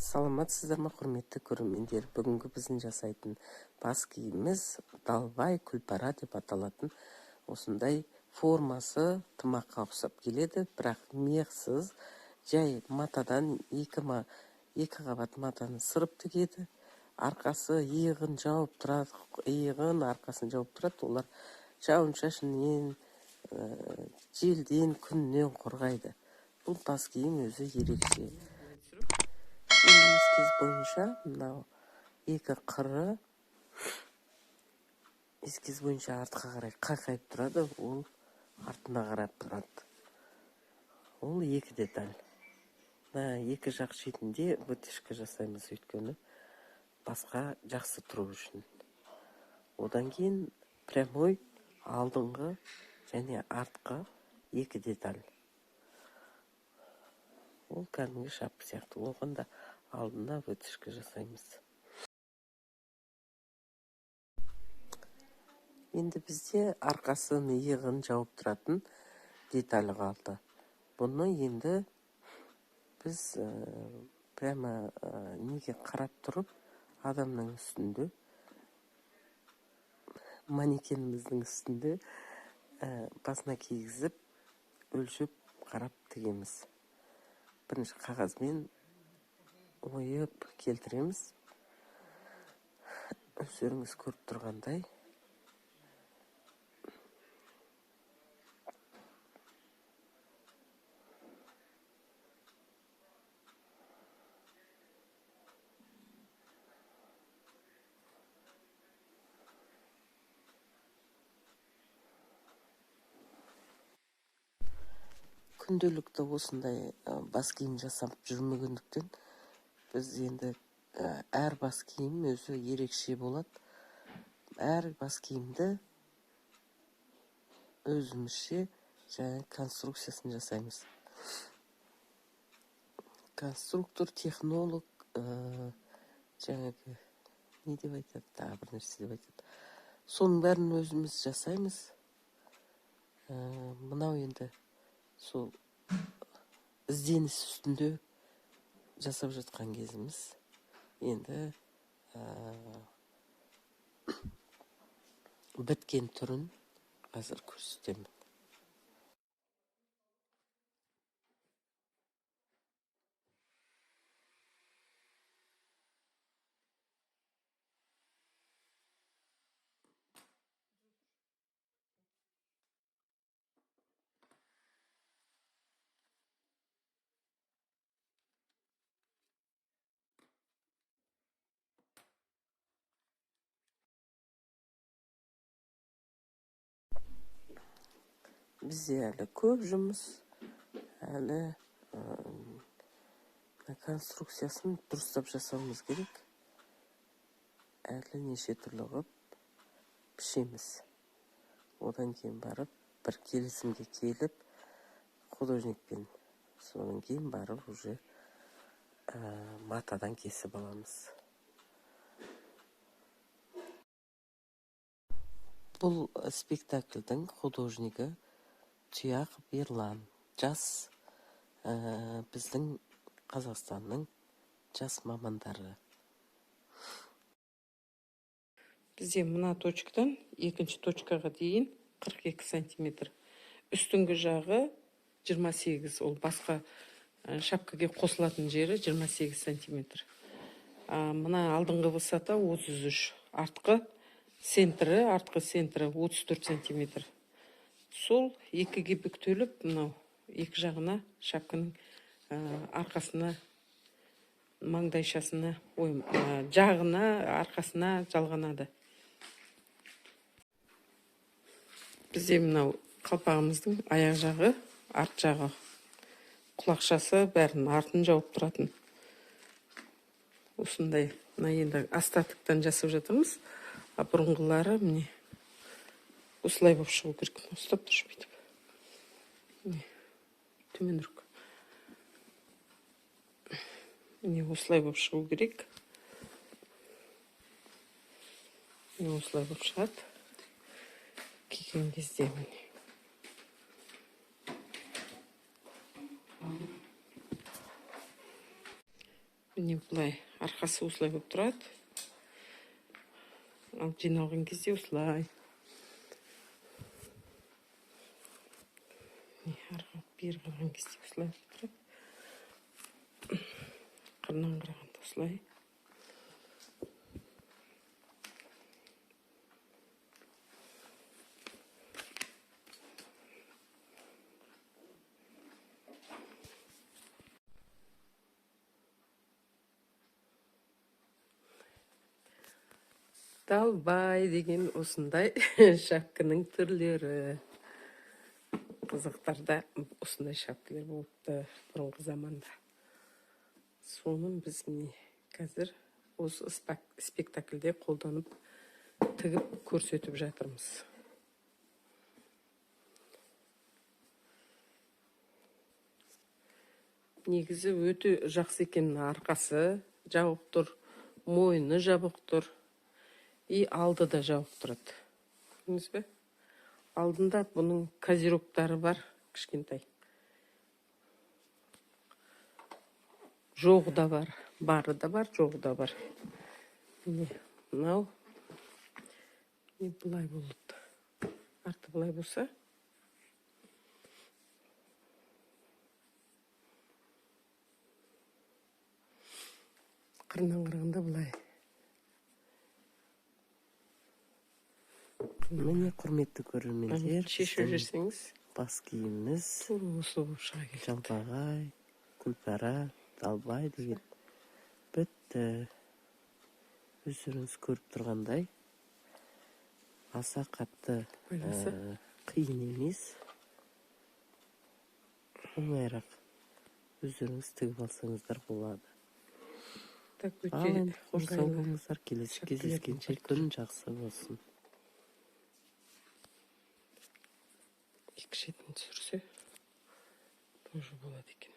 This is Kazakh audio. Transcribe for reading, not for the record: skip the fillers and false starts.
Саламатсыздар ма, құрметті көрермендер? Бүгінгі біздің жасайтын бас киіміміз далбай күлпара деп аталатын осындай формасы тымаққа ұқсап келеді, бірақ мехсіз, жай матадан екі қабат матаны сырып тігеді. Арқасы иығын жауып тұрады, арқасын жауып тұрады. Олар жауын-шашыннен, желден, күннен қорғайды. Бұл бас киім өзі ерекше. Эскиз бойынша мынау екі қыры эскиз бойынша артқа қарай қайқайып тұрады, ол артына қарап тұрады. Ол екі деталь. Екі жақ шетінде вытяжка жасаймыз, өйткені басқа жақсы тұру үшін. Одан кейін прямой алдыңғы және артқа екі деталь. Ол кәдімгі шапка сияқты. Оған да алдына вытяжка жасаймыз. Енді бізде арқасын иығын жауып тұратын деталь қалды. Бұны енді біз прямо неге қарап тұрып, адамның үстінде, манекеніміздің үстінде басына кигізіп, өлшеп қарап тігеміз. Бірінші қағазбен ойып келтіреміз. Өздеріңіз көріп тұрғандай. Күнделікті осындай бас киім жасап жүрмегендіктен біз енді әр бас киім өзі ерекше болады. Әр бас киімді өзімізше және конструкциясын жасаймыз. Конструктор, технолог, жаңағы не деп айтады, бір нәрсе деп айтады. Соның бәрін өзіміз жасаймыз. Мынау енді сол ізденіс үстінде жасап жатқан кезіміз. Енді біткен түрін қазір көрсетемін. Бізде әлі көп жұмыс, әлі конструкциясын дұрыстап жасауымыз керек. Әлі неше түрлі қылып пішеміз. Одан кейін барып, бір келісімге келіп, художникпен, содан кейін барып уже матадан кесіп аламыз. Бұл спектакльдің художнигі Тұяқ Берлан. Жас біздің Қазақстанның жас мамандары. Бізде мына точкадан екінші точкаға дейін 42 сантиметр. Үстіңгі жағы 28, ол басқа шапкаға қосылатын жері 28 сантиметр. Мына алдыңғы высота 33, артқы центрі 34 сантиметр. Сол екіге бүктеліп, мынау екі жағына шапканың арқасына, маңдайшасына, жағына, арқасына жалғанады. Бізде мынау қалпағымыздың аяқ жағы, арт жағы, құлақшасы бәрін артын жауып тұратын. Осындай, енді остатоктан жасап жатырмыз. Бұрынғылары міне осылай болып шығу керек. Ұстап тұршы бүйтіп. Төменірек. Міне осылай болып шығу керек. Міне осылай болып шығады. Киген кезде міне. Міне былай арқасы осылай болып тұрады. Ал жиналған кезде осылай. Бері қараған кезде осылай болып тұрады. Қырынан қарағанда осылай. Далбай деген осындай шапкінің түрлері. Қазақтарда осындай шапкілер болыпты бұрынғы заманда. Соның біз міне қазір осы спектакльде қолданып тігіп көрсетіп жатырмыз. Негізі өте жақсы екен. Арқасы жабық тұр, мойны жабық тұр. И алды да жауып тұрады. Көрдіңіз бе? Алдында бұның козерогтары бар, кішкентай. Жоғы да бар, бары да бар, жоғы да бар. Мынау былай болды. Арты былай болса. Қырынан қарағанда былай. Міне құрметті көрермендер, шешіп жүрсеңіз, бас киіміміз осы болып шыға келді. Жалпағай, Күлпара, Далбай деген бітті. Өздеріңіз көріп тұрғандай, аса қатты қиын емес, оңайырақ өздеріңіз тігіп алсаңыздар болады. Ал енді қош сау болыңыздар, келесі кездескенше күн жақсы болсын. Екі шетін түсірсе, тоже болады екен.